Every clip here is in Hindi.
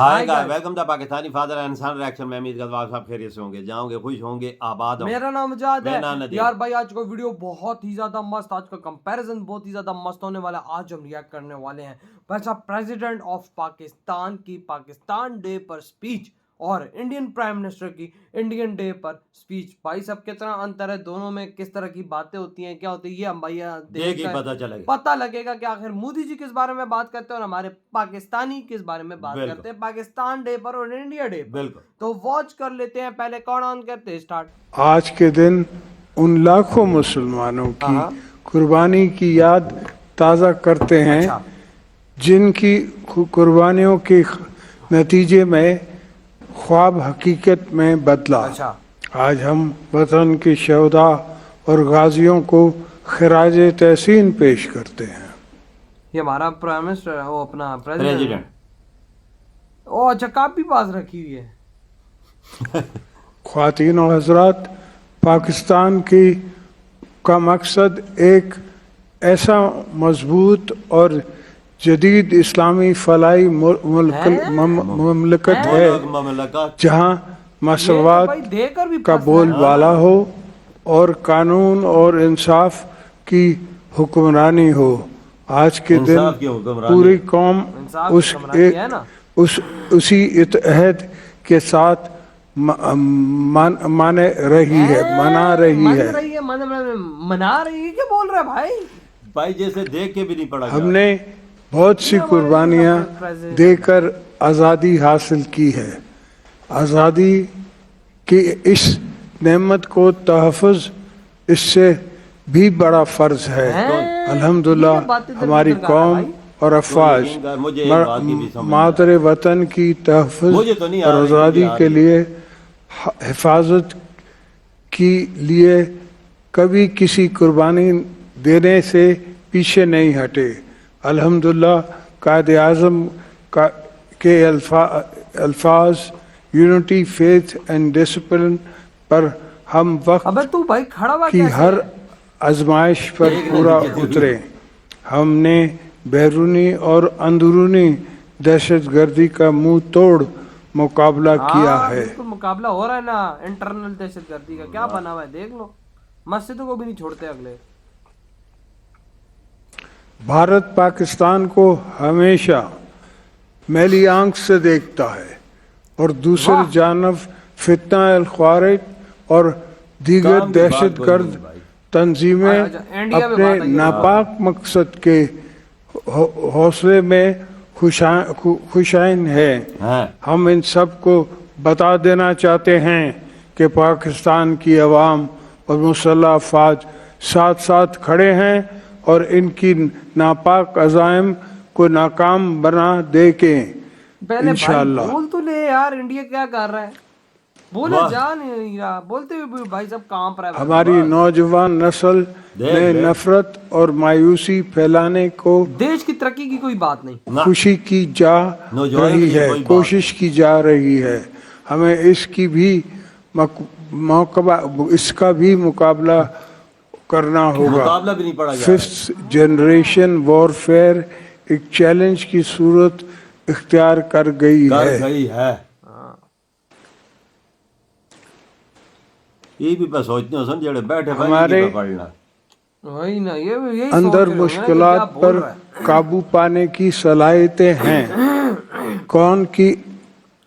Hi guys, welcome to Pakistani father and son reaction. मैं उम्मीद करता हूं आप सब खैरियत से होंगे, जाओगे खुश होंगे, आबाद होंगे। मेरा नाम मुजाद मेरा है नाम नदीम। यार भाई, आज का वीडियो बहुत ही ज्यादा मस्त, आज का कंपैरिजन बहुत ही ज्यादा मस्त होने वाला है। आज हम रिएक्ट करने वाले हैं भाई साहब प्रेसिडेंट ऑफ पाकिस्तान की पाकिस्तान डे पर स्पीच और इंडियन प्राइम मिनिस्टर की इंडियन डे पर स्पीच। भाई साहब कितना अंतर है दोनों में, किस तरह की बातें होती हैं, क्या होती है, ये हम भैया देख के देख पता लगेगा कि आखिर मोदी जी किस बारे में बात करते हैं और हमारे पाकिस्तानी किस बारे में बात करते हैं पाकिस्तान डे पर और इंडिया डे पर। बिल्कुल। तो वॉच कर लेते हैं, पहले कौन ऑन करते हैं स्टार्ट। आज के दिन उन लाखों मुसलमानों की कुर्बानी की याद ताज़ा करते हैं अच्छा। जिनकी कुर्बानियों के नतीजे में ख्वाब हकीकत में बदला। अच्छा। आज हम वतन के शहदा और गाजियों को खिराज तहसीन पेश करते हैं। ये हमारा प्राइम मिनिस्टर, वो अपना प्रेसिडेंट। प्रेसिडेंट। ओ अच्छा, कापी पास रखी हुई है। ख्वातीन और हजरात, पाकिस्तान का मकसद एक ऐसा मजबूत और जदीद इस्लामी फलाई मुमलकत है जहाँ मसवात का बोलबाला हो और कानून और इंसाफ की हुक्मरानी हो। आज के दिन पूरी कौम उसी इत्तेहाद के साथ मना रही है। क्या बोल रहा है भाई? भाई जैसे देख के भी नहीं पड़ा। हमने बहुत सी कुर्बानियां देकर आज़ादी हासिल की है। आज़ादी की इस नेमत को तहफ़्फ़ुज़ इससे भी बड़ा फ़र्ज है। अल्हम्दुलिल्लाह हमारी कौम और अफवाज मातरे वतन की तहफ़्फ़ुज़ और आज़ादी के लिए हिफाजत के लिए कभी किसी कुर्बानी देने से पीछे नहीं हटे। अल्हम्दुलिल्लाह कायदे आज़म के अल्फाज यूनिटी, फेथ एंड डिसिप्लिन पर हम वक्त की हर आजमाइश पर पूरा उतरे। हमने बैरूनी और अंदरूनी दहशतगर्दी का मुंह तोड़ मुकाबला किया है। मुकाबला हो रहा है ना इंटरनल दहशतगर्दी का, क्या बना हुआ है देख लो। मस्जिदों को भी नहीं छोड़ते अगले। भारत पाकिस्तान को हमेशा मैली आंख से देखता है और दूसरी जानब फितना अल ख्वारिज और दीगर दहशतगर्द तंजीमें अपने नापाक मकसद के हौसले में खुशाइन है। हम इन सब को बता देना चाहते हैं कि पाकिस्तान की अवाम और मुसल्लह अफवाज साथ साथ खड़े हैं और इनकी नापाक अज़ाइम को नाकाम बना दे के इंशाअल्लाह। बोल तो ले यार, इंडिया क्या कर रहा है? बोले जा नहीं रहा, बोलते हुए भाई सब कांप रहा है। हमारी नौजवान नस्ल में नफरत और मायूसी फैलाने को देश की तरक्की की कोई बात नहीं, खुशी की जा रही है, कोशिश की जा रही है। हमें इसका भी मुकाबला करना होगा। मुकाबला भी नहीं पड़ा। फिफ्थ जनरेशन वॉरफेयर एक चैलेंज की सूरत इख्तियार कर गई है। ये भी बस सोचते हो जेड़े बैठे हमारे वही ना, ये अंदर मुश्किलात पर काबू पाने की सलाहियतें हैं।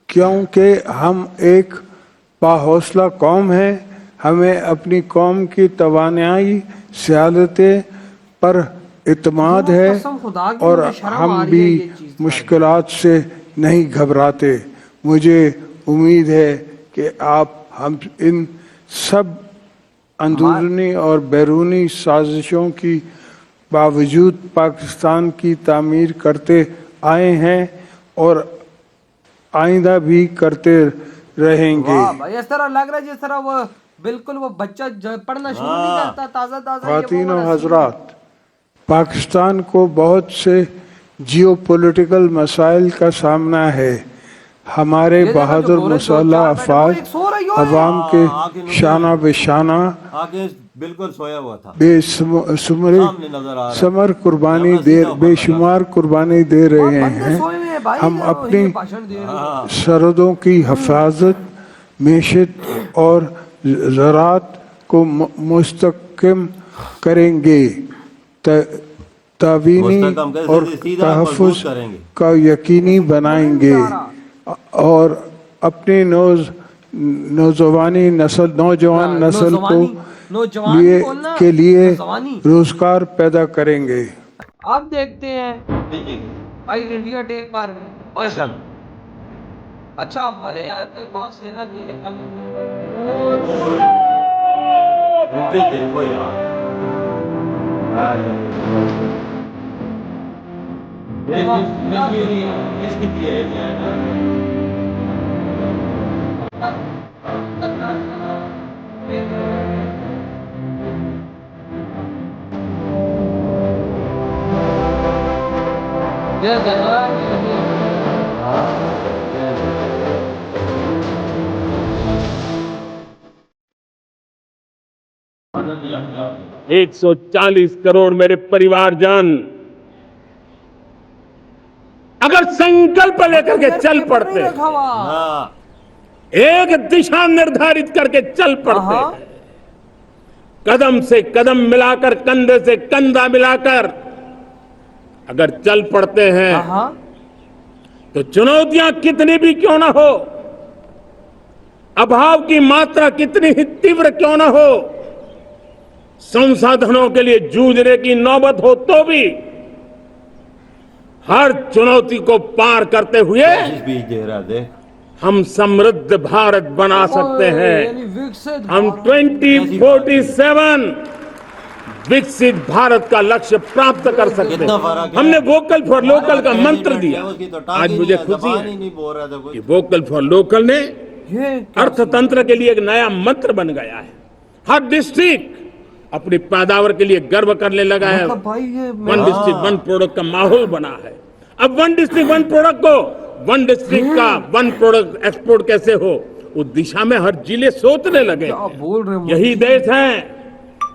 क्योंकि हम एक बाहौसला कौम है। हमें अपनी कौम की तवानाई सियादतें पर इत्मीनान है और हम भी मुश्किलात से नहीं घबराते। मुझे उम्मीद है कि हम इन सब अंदरूनी और बैरूनी साजिशों की बावजूद पाकिस्तान की तामीर करते आए हैं और आइंदा भी करते रहेंगे। भाई इस तरह लग रहा है जिस तरह वो बिल्कुल वो बच्चा पढ़ना शुरू नहीं करता, ताज़ा ख्वातीन और हजरात, पाकिस्तान को बहुत से जियोपॉलिटिकल मसाइल का सामना है। हमारे बहादुर मुसल्लह अफवाज अवाम के शाना बेशाना बिल्कुल सोया हुआ था, बेशुमार कुर्बानी दे रहे हैं। भाई हम ये अपनी भाषण दे रहे हैं। सरहदों की हिफाजत, मेशत और ज़राअत को मुस्तहकम करेंगे, तावीनी मुस्तहकम कैसे? और सीधा मजबूत तहफ़्फ़ुज़ करेंगे। का यकीनी बनाएंगे और अपनी नौजवान नस्ल नौजवानी के लिए नौजवानी। रोजगार पैदा करेंगे। अब देखते हैं भाई इंडिया डे पर क्वेश्चन। अच्छा हमारे यहाँ पे बहुत सेना दी है। 140 करोड़ मेरे परिवारजन अगर संकल्प लेकर के चल पड़ते, हाँ, एक दिशा निर्धारित करके चल पड़ते, कदम से कदम मिलाकर, कंधे से कंधा मिलाकर अगर चल पड़ते हैं, तो चुनौतियां कितनी भी क्यों ना हो, अभाव की मात्रा कितनी ही तीव्र क्यों ना हो, संसाधनों के लिए जूझने की नौबत हो तो भी हर चुनौती को पार करते हुए बीज दे रहा थे। हम समृद्ध भारत बना सकते हैं। हम 2047 विकसित भारत का लक्ष्य प्राप्त कर सकते हैं। हमने वोकल फॉर लोकल का मंत्र दिया। आज मुझे खुशी है कि वोकल फॉर लोकल ने अर्थतंत्र के लिए एक नया मंत्र बन गया है। हर डिस्ट्रिक्ट अपनी पैदावार के लिए गर्व करने लगा है। वन डिस्ट्रिक्ट वन प्रोडक्ट का माहौल बना है। अब वन डिस्ट्रिक्ट वन प्रोडक्ट को, वन डिस्ट्रिक्ट का वन प्रोडक्ट एक्सपोर्ट कैसे हो, उस दिशा में हर जिले सोचने लगे। यही देश है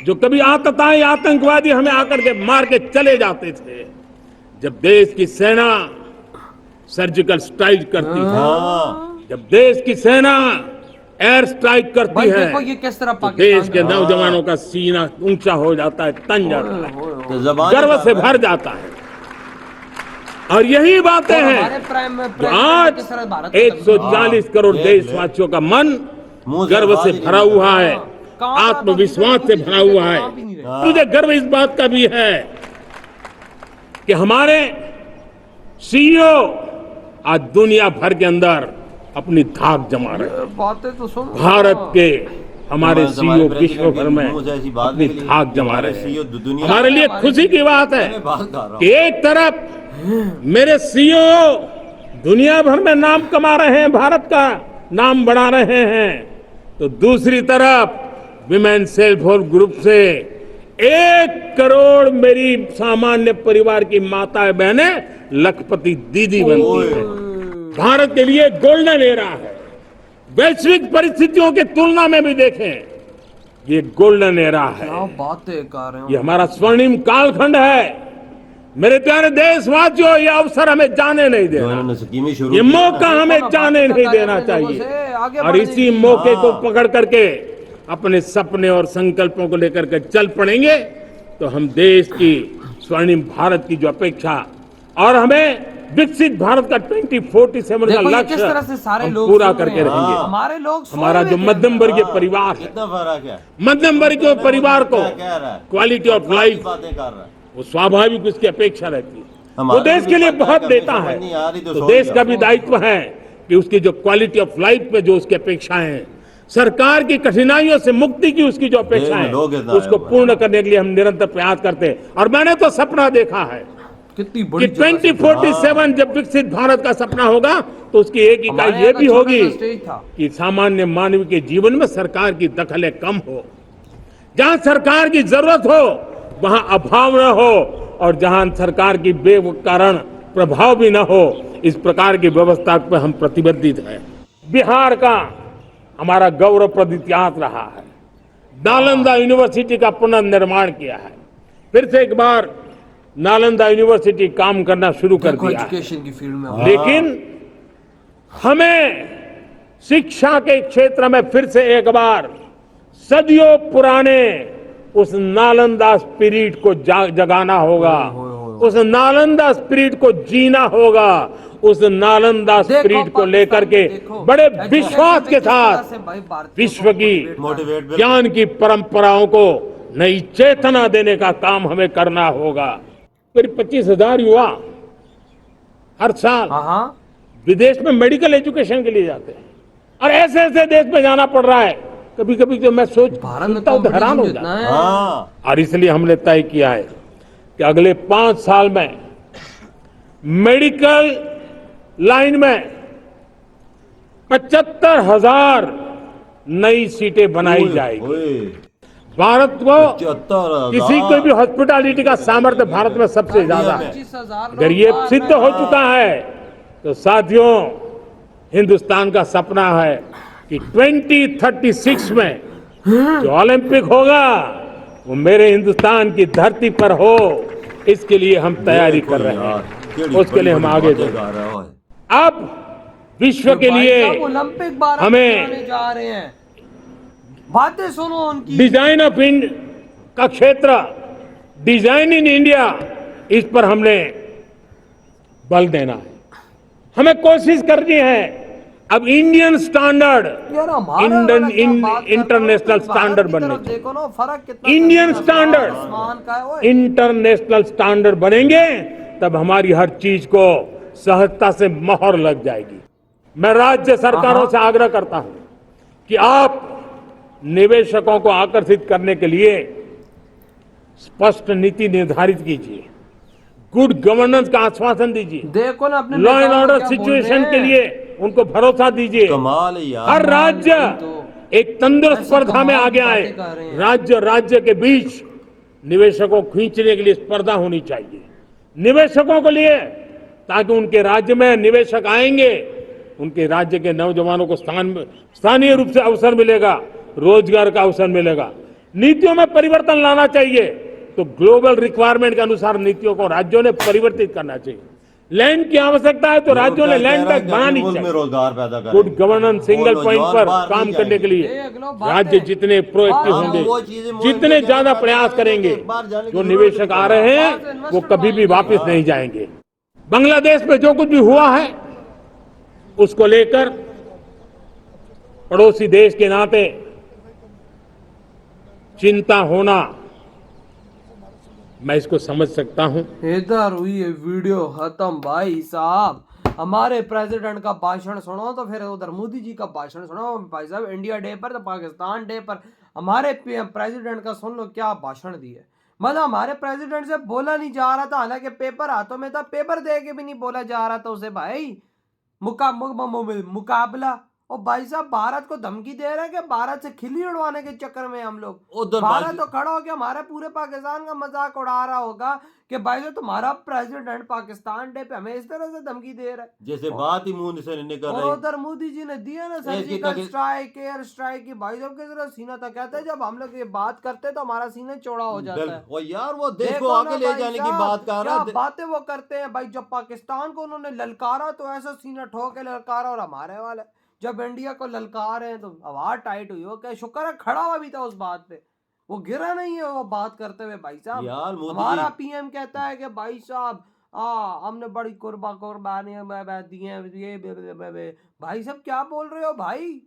जो कभी आतताई आतंकवादी हमें आकर के मार के चले जाते थे। जब देश की सेना सर्जिकल स्ट्राइक करती है, जब देश की सेना एयर स्ट्राइक करती है, देखो ये किस तरह तो देश के नौजवानों का सीना ऊंचा हो जाता है, तन जाता है, गर्व से भर जाता है। और यही बातें हैं जो आज 140 करोड़ देशवासियों का मन गर्व से भरा हुआ है, आत्मविश्वास से भरा हुआ है। मुझे गर्व इस बात का भी है कि हमारे सीईओ आज दुनिया भर के अंदर अपनी धाक जमा रहे हैं। बातें तो सुन, भारत के हमारे सीईओ विश्व भर में अपनी धाक जमा रहे हैं। हमारे लिए खुशी की बात है कि एक तरफ मेरे सीईओ दुनिया भर में नाम कमा रहे हैं, भारत का नाम बढ़ा रहे हैं, तो दूसरी तरफ विमेन सेल्फ हेल्प ग्रुप से 1 करोड़ मेरी सामान्य परिवार की माताएं बहनें लखपति दीदी बनती है। भारत के लिए गोल्डन एरा है। वैश्विक परिस्थितियों की तुलना में भी देखें, ये गोल्डन एरा है। क्या बातें कर रहे हो, ये हमारा स्वर्णिम कालखंड है। मेरे प्यारे देशवासियों, ये अवसर हमें जाने नहीं देना, ये मौका हमें जाने नहीं देना चाहिए। और इसी मौके को पकड़ करके अपने सपने और संकल्पों को लेकर के चल पड़ेंगे तो हम देश की स्वर्णिम भारत की जो अपेक्षा और हमें विकसित भारत का 2047 का लक्ष्य हम पूरा करके रहेंगे। हमारे लोग, हमारा जो मध्यम वर्गीय परिवार है, कितना फर्क है, मध्यम वर्गीय परिवार को क्वालिटी ऑफ लाइफ, बातें कर रहा है, वो स्वाभाविक उसकी अपेक्षा रहती है। वो हमारा देश के लिए बहुत देता है, तो देश का भी दायित्व है कि उसकी जो क्वालिटी ऑफ लाइफ पे जो उसकी अपेक्षाएं हैं, सरकार की कठिनाइयों से मुक्ति की उसकी जो अपेक्षाएं हैं, उसको पूर्ण करने के लिए हम निरंतर प्रयास करते हैं। और मैंने तो सपना देखा है कितनी कि 2047 जब विकसित भारत का सपना होगा तो उसकी एक इकाई ये भी होगी कि सामान्य मानव के जीवन में सरकार की दखलें कम हो, जहां सरकार की जरूरत हो वहां अभाव न हो, और जहां सरकार की बेकारण प्रभाव भी न हो, इस प्रकार की व्यवस्था पर हम प्रतिबद्ध हैं। बिहार का हमारा गौरवप्रद इतिहास रहा है। नालंदा यूनिवर्सिटी का पुनर्निर्माण किया है। फिर से एक बार नालंदा यूनिवर्सिटी काम करना शुरू कर दिया है। एजुकेशन की फील्ड में लेकिन हमें शिक्षा के क्षेत्र में फिर से एक बार सदियों पुराने उस नालंदा स्पिरिट को जगाना होगा, उस नालंदा स्पिरिट को जीना होगा, उस नालंदा स्पिरिट को लेकर के बड़े विश्वास के साथ विश्व की ज्ञान की परंपराओं को नई चेतना देने का काम हमें करना होगा। करीब 25,000 युवा हर साल विदेश में मेडिकल एजुकेशन के लिए जाते हैं और ऐसे ऐसे देश में जाना पड़ रहा है, कभी कभी तो मैं सोचता हूं तो हैरान हो जाता है। और इसलिए हमने तय किया है कि अगले 5 साल में मेडिकल लाइन में 75,000 नई सीटें बनाई जाएगी। भारत को किसी को भी हॉस्पिटैलिटी का सामर्थ्य भारत में सबसे ज्यादा है। अगर ये सिद्ध हो चुका है तो साथियों, हिंदुस्तान का सपना है कि 2036 में जो ओलंपिक होगा वो मेरे हिंदुस्तान की धरती पर हो। इसके लिए हम तैयारी कर रहे हैं, उसके लिए हम आगे बढ़। अब विश्व के लिए ओलंपिक हमें जा रहे हैं, बातें सुनो उनकी। डिजाइन ऑफ का क्षेत्र, डिजाइन इन इंडिया, इस पर हमने बल देना है। हमें कोशिश करनी है अब इंडियन स्टैंडर्ड, इंटरनेशनल स्टैंडर्ड बनने चाहिए। देखो ना फर्क कितना, इंडियन स्टैंडर्ड इंटरनेशनल स्टैंडर्ड बनेंगे तब हमारी हर चीज को सहजता से मोहर लग जाएगी। मैं राज्य सरकारों से आग्रह करता हूं कि आप निवेशकों को आकर्षित करने के लिए स्पष्ट नीति निर्धारित कीजिए, गुड गवर्नेंस का आश्वासन दीजिए, देखो ना अपने लॉ एंड ऑर्डर सिचुएशन के लिए उनको भरोसा दीजिए। कमाल है यार। हर राज्य एक तंदुरुस्त स्पर्धा में आगे आए। राज्य के बीच निवेशकों को खींचने के लिए स्पर्धा होनी चाहिए निवेशकों के लिए, ताकि उनके राज्य में निवेशक आएंगे, उनके राज्य के नौजवानों को स्थानीय रूप से अवसर मिलेगा, रोजगार का अवसर मिलेगा। नीतियों में परिवर्तन लाना चाहिए तो ग्लोबल रिक्वायरमेंट के अनुसार नीतियों को राज्यों ने परिवर्तित करना चाहिए। लैंड की आवश्यकता है तो राज्यों ने लैंड बैंक बनानी चाहिए। रोजगार पैदा करें, गुड गवर्नेंस सिंगल पॉइंट पर काम करने के लिए राज्य जितने प्रोएक्टिव होंगे, जितने ज्यादा प्रयास करेंगे, जो निवेशक आ रहे हैं वो कभी भी वापस नहीं जाएंगे। बांग्लादेश में जो कुछ भी हुआ है उसको लेकर पड़ोसी देश के नाते चिंता होना, मैं इसको समझ सकता हूं। इधर हुई है वीडियो खत्म भाई साहब। हमारे प्रेसिडेंट का भाषण सुनो तो फिर उधर मोदी जी का भाषण सुनो भाई साहब। इंडिया डे पर तो पाकिस्तान डे पर हमारे प्रेसिडेंट का सुन लो क्या भाषण दिए। मतलब हमारे प्रेसिडेंट से बोला नहीं जा रहा था, हालांकि पेपर हाथों में था, पेपर दे के भी नहीं बोला जा रहा था उसे भाई। मुकाबला और भाई साहब भारत को धमकी दे रहे हैं कि भारत से खिल्ली उड़वाने के चक्कर में हम लोग। भारत तो खड़ा हो गया हमारे पूरे पाकिस्तान का मजाक उड़ा रहा होगा कि भाई साहब तुम्हारा प्रेसिडेंट पाकिस्तान डे पे हमें इस तरह से धमकी दे रहा है, जैसे बात ही मुंह से निकल रही। और उधर मोदी जी ने दिया ना सर्जिकल स्ट्राइक, एयर स्ट्राइक की। भाई साहब किस तरह सीना था, कहते हैं जब हम लोग ये बात करते तो हमारा सीना चौड़ा हो जाता है। और यार वो देश को आगे ले जाने की बात कर रहा है, बातें वो करते हैं भाई। जब पाकिस्तान को उन्होंने ललकारा तो ऐसा सीना ठोक के ललकारा, और हमारे वाले जब इंडिया को ललकार हैं तो आवाज टाइट हुई हो। क्या शुक्र है खड़ा हुआ भी था उस बात पे, वो गिरा नहीं है वो बात करते हुए। भाई साहब हमारा पीएम कहता है कि भाई साहब हमने बड़ी कुर्बानियां दी हैं ये। भाई साहब क्या बोल रहे हो भाई?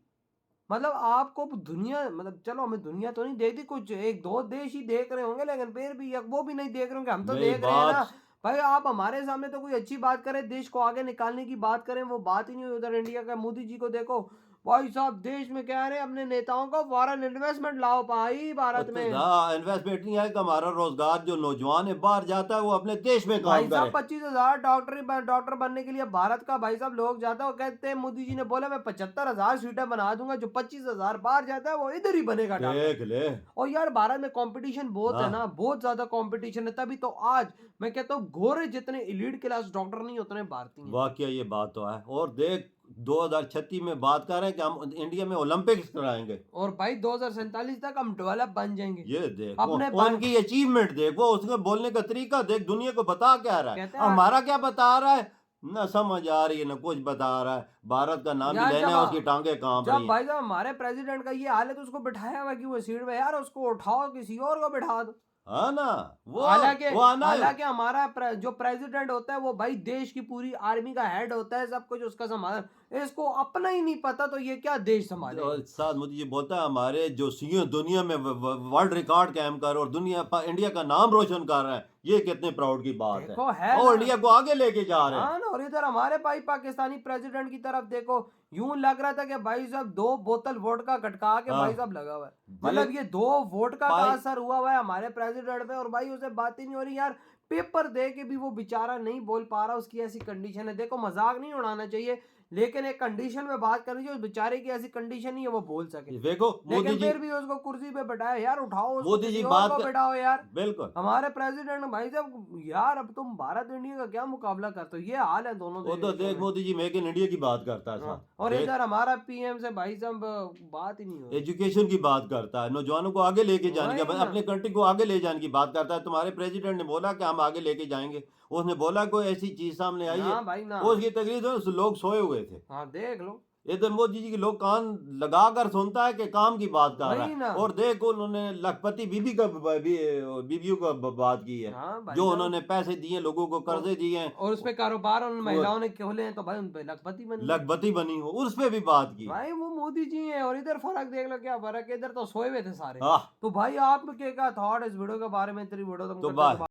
मतलब आपको दुनिया, मतलब चलो हमें दुनिया तो नहीं देखती, कुछ 1-2 देश ही देख रहे होंगे, लेकिन फिर भी वो भी नहीं देख रहे होंगे, हम तो देख रहे हैं ना भाई। आप हमारे सामने तो कोई अच्छी बात करें, देश को आगे निकालने की बात करें, वो बात ही नहीं हुई। उधर इंडिया का मोदी जी को देखो भाई साहब, देश में कह रहे हैं अपने नेताओं को फॉरेन इन्वेस्टमेंट लाओ भाई भारत में। इन्वेस्टमेंट नहीं है कि हमारा रोजगार जो नौजवान है बाहर जाता है वो अपने देश में काम करे। 25,000 डॉक्टर बनने के लिए भारत का भाई साहब लोग जाता है, कहते हैं मोदी जी ने बोला मैं 75,000 सीटें बना दूंगा, जो 25,000 बाहर जाता है वो इधर ही बनेगा देख ले। और यार भारत में कंपटीशन बहुत है ना, बहुत ज्यादा कंपटीशन है, तभी तो आज मैं कहता हूँ गोरे जितने एलीट क्लास डॉक्टर नहीं उतने भारतीय। वाकई ये बात तो है। और देख 2036 में बात कर रहे हैं कि हम इंडिया में ओलंपिक्स कराएंगे। और भाई 2047 तक हम डेवलप बन जाएंगे। ये देख अपने वो उनकी अचीवमेंट देख, वो उसके बोलने का तरीका देख, दुनिया को बता क्या रहा है, कहते हैं हमारा क्या बता रहा है, ना समझ आ रही है ना कुछ बता रहा है। भारत का नाम ही यार लेना है, जब उसकी टांगे कांप रही जब हैं। भाई साहब हमारे प्रेसिडेंट का ये हाल है तो उसको बिठाया हुआ कि वो सीट पे, यार उसको उठाओ, किसी और को बिठा दो। हाँ ना, वो हालांकि आना है। हालांकि हमारा जो प्रेसिडेंट होता है वो भाई देश की पूरी आर्मी का हेड होता है, सब कुछ उसका संभाल, इसको अपना ही नहीं पता तो ये क्या देश संभाले। और साथ मुझे ये बोलता है हमारे जो सीएम दुनिया में वर्ल्ड रिकॉर्ड कायम कर और इंडिया का नाम रोशन कर रहा है, ये कितने प्राउड की बात देखो है है और ना। इंडिया को आगे लेके जा रहे हैं। हाँ ना, और इधर हमारे भाई पाकिस्तानी प्रेसिडेंट की तरफ देखो, यूं लग रहा था कि भाई साहब 2 बोतल वोडका गटका के हाँ। भाई साहब लगा हुआ है, मतलब ये 2 वोडका का भाई- असर हुआ है हमारे प्रेसिडेंट पे, और भाई उसे बात ही नहीं हो रही यार। पेपर दे के भी वो बेचारा नहीं बोल पा रहा, उसकी ऐसी कंडीशन है। देखो मजाक नहीं उड़ाना चाहिए, लेकिन एक कंडीशन में बात करनी चाहिए, उस बेचारे की ऐसी कंडीशन नहीं है वो बोल सके। देखो मोदी लेकिन जी, फिर भी उसको कुर्सी पे बैठाया, यार उठाओ उसको, मोदी जी किसी और बात को कर- बैठाओ यार। बिल्कुल हमारे प्रेसिडेंट भाई साहब, यार अब तुम भारत इंडिया का क्या मुकाबला करते हो, ये हाल है दोनों वो तो देशों देख में। Modi ji make in India की बात करता है हाँ, साहब। और देख, इधर हमारा पीएम से भाई साहब बात ही नहीं हो रही। एजुकेशन की बात करता है, नौजवानों को आगे लेके जाने वही की, ना। अपने कंट्री को आगे ले जाने की बात करता है। तुम्हारे प्रेसिडेंट ने बोला कि हम आगे लेके जाएंगे, उसने बोला कोई ऐसी चीज सामने आई है, ना भाई ना। उसकी तकरीर तो लोग सोए हुए थे। हाँ देख लो, इधर मोदी जी के लोग कान लगा कर सुनता है कि काम की बात कर रहा वही है। ना। और देख उन्होंने लखपति बीबी का बीबियों का बात की है, हाँ भाई जो साहब। उन्होंने पैसे दिए, लोगों को कर्जे दिए हैं, और उस पे कारोबार उन महिलाओं ने खोले हैं तो भाई उन पे लखपति बन गए। लखपति बनी हो, उस पे भी बात की। भाई वो मोदी जी हैं, और इधर फर्क देख लो क्या फर्क है, इधर तो सोए हुए थे सारे। हाँ तो भाई आपके क्या थॉट इस वीडियो के बारे में, तेरी वीडियो तुम तो करते हो? बाय।